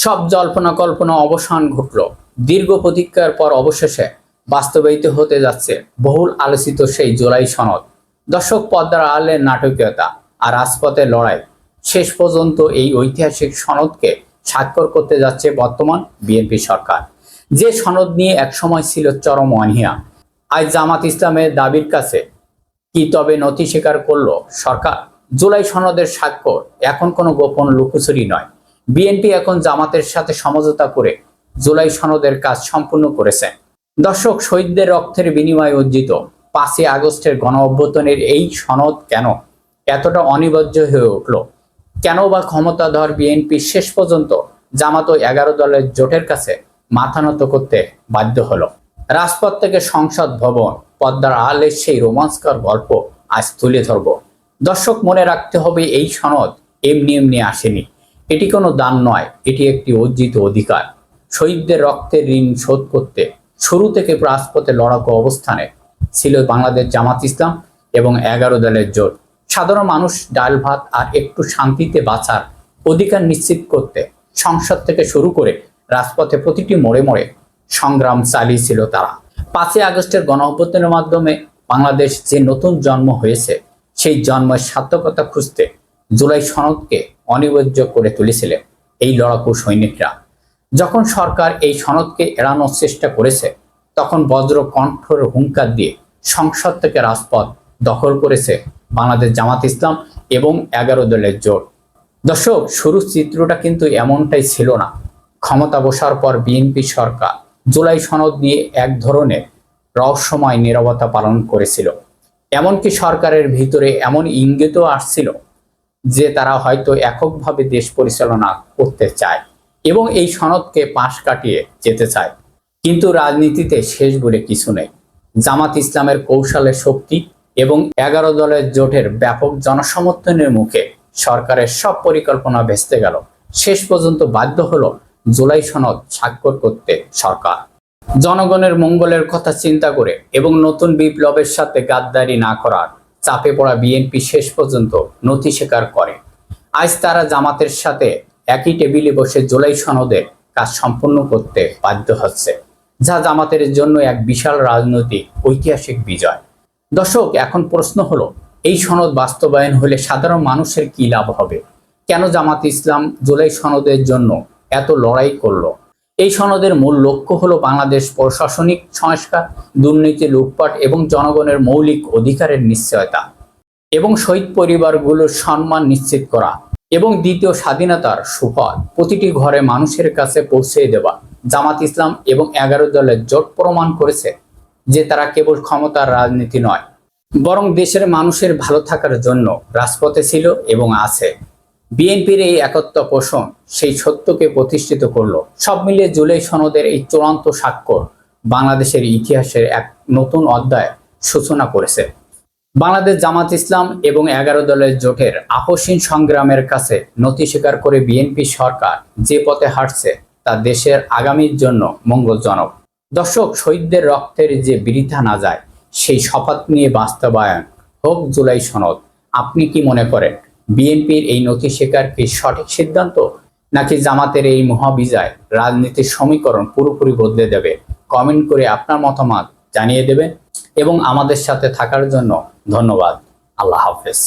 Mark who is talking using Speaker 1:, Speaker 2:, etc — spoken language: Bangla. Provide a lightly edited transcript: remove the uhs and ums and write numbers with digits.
Speaker 1: সব জল্পনা কল্পনা অবসান ঘটল। দীর্ঘ প্রতীক্ষার পর অবশেষে বাস্তবায়িত হতে যাচ্ছে বহুল আলোচিত সেই জুলাই সনদ। দর্শক, পর্দার আড়ালের নাটকীয়তা আর রাজপথের লড়াই, শেষ পর্যন্ত এই ঐতিহাসিক সনদকে স্বাক্ষর করতে যাচ্ছে বর্তমান বিএনপি সরকার। যে সনদ নিয়ে একসময় ছিল চরম অনীহা, আজ জামাত ইসলামের দাবির কাছে কি তবে নথি স্বীকার করল সরকার? জুলাই সনদের স্বাক্ষর এখন কোনো গোপন লুকোচুরি নয়। বিএনপি এখন জামাতের সাথে সমঝোতা করে জুলাই সনদের কাজ সম্পূর্ণ করেছে। দর্শক, শহীদদের রক্তের বিনিময়ে অর্জিত 5ই আগস্টের গণঅভ্যুত্থানের এই সনদ কেন এতটা অনিবার্য হয়ে উঠল? কেন বা ক্ষমতাধর বিএনপি শেষ পর্যন্ত জামাত ও 11 দলের জোটের কাছে মাথা নত করতে বাধ্য হলো? রাজপথ থেকে সংসদ ভবন, পর্দার আড়ালের সেই রোমাঞ্চকর গল্প আজ তুলে ধরব। দর্শক, মনে রাখতে হবে এই সনদ এমনি এমনি আসেনি। এটি কোনো দান নয়, এটি একটি অর্জিত অধিকার। শহীদদের রক্তের ঋণ শোধ করতে শুরু থেকে রাজপথে লড়াকু অবস্থানে ছিল বাংলাদেশ জামাত ইসলাম এবং 11 দলের জোট। সাধারণ মানুষ ডাল ভাত আর একটু শান্তিতে বাঁচার অধিকার নিশ্চিত করতে সংসদ থেকে শুরু করে রাজপথে প্রতিটি মোড়ে মোড়ে সংগ্রাম চালিয়েছিল তারা। 5ই আগস্টের গণঅভ্যুত্থানের মাধ্যমে বাংলাদেশ যে নতুন জন্ম হয়েছে, সেই জন্মের সার্থকতা খুঁজতে জুলাই সনদকে অনিবার্য করে তুলেছিলেন এই লড়াকু সৈনিকরা। যখন সরকার এই সনদকে এড়ানোর চেষ্টা করেছে, তখন বজ্র কণ্ঠর হুঙ্কার দিয়ে সংসদ থেকে রাজপথ দখল করেছে বাংলাদেশ জামাত ইসলাম এবং 11 দলের জোট। দর্শক, শুরুর চিত্রটা কিন্তু এমনটাই ছিল না। ক্ষমতা বসার পর বিএনপি সরকার জুলাই সনদ নিয়ে এক ধরনের রহস্যময় নীরবতা পালন করেছিল। এমনকি সরকারের ভিতরে এমন ইঙ্গিতও আসছিল যে তারা হয়তো এককভাবে দেশ পরিচালনা করতে চায় এবং এই সনদকে পাশ কাটিয়ে যেতে চায়। কিন্তু রাজনীতিতে শেষ বলে কিছু নেই। জামাত ইসলামের কৌশলের শক্তি এবং 11 দলের জোটের ব্যাপক জনসমর্থনের মুখে সরকারের সব পরিকল্পনা ভেস্তে গেল। শেষ পর্যন্ত বাধ্য হলো জুলাই সনদ স্বাক্ষর করতে সরকার। জনগণের মঙ্গলের কথা চিন্তা করে এবং নতুন বিপ্লবের সাথে গাদ্দারি না করার চাপে পড়া বিএনপি শেষ পর্যন্ত নথি স্বীকার করে। আজ তারা জামাতের সাথে একই টেবিলে বসে জুলাই সনদের কাজ সম্পূর্ণ করতে বাধ্য হচ্ছে, যা জামাতের জন্য এক বিশাল রাজনৈতিক ঐতিহাসিক বিজয়। দর্শক, এখন প্রশ্ন হলো, এই সনদ বাস্তবায়ন হলে সাধারণ মানুষের কি লাভ হবে? কেন জামাত ইসলাম জুলাই সনদের জন্য এত লড়াই করলো? এই সনদের মূল লক্ষ্য হলো বাংলাদেশ প্রশাসনিক সংস্কার, দুর্নীতি, লুটপাট এবং জনগণের মৌলিক অধিকারের নিশ্চয়তা এবং শহীদ পরিবারগুলোর সম্মান নিশ্চিত করা এবং দ্বিতীয় স্বাধীনতার সুফল প্রতিটি ঘরে মানুষের কাছে পৌঁছে দেওয়া। জামাত ইসলাম এবং 11 দলের জোট প্রমাণ করেছে যে তারা কেবল ক্ষমতার রাজনীতি নয়, বরং দেশের মানুষের ভালো থাকার জন্য রাজপথে ছিল এবং আছে। বিএনপির এই একত্ব পোষণ সেই সত্যকে প্রতিষ্ঠিত করলো। সব মিলিয়ে জুলাই সনদের এই চূড়ান্ত স্বাক্ষর বাংলাদেশের ইতিহাসের এক নতুন অধ্যায় সূচনা করেছে। বাংলাদেশ জামাত ইসলাম এবং 11 দলের জোটের আপসহীন সংগ্রামের কাছে নথি স্বীকার করে বিএনপি সরকার যে পথে হাঁটছে তা দেশের আগামীর জন্য মঙ্গলজনক। দর্শক, শহীদদের রক্তের যে বৃথা না যায়, সেই শপথ নিয়ে বাস্তবায়ন হোক জুলাই সনদ। আপনি কি মনে করেন, বিএনপির এই নথি স্বীকার কি সঠিক সিদ্ধান্ত, নাকি জামাতের এই মহাবিজয় রাজনীতির সমীকরণ পুরোপুরি বদলে দেবে? কমেন্ট করে আপনার মতামত জানিয়ে দেবেন এবং আমাদের সাথে থাকার জন্য ধন্যবাদ। আল্লাহ হাফেজ।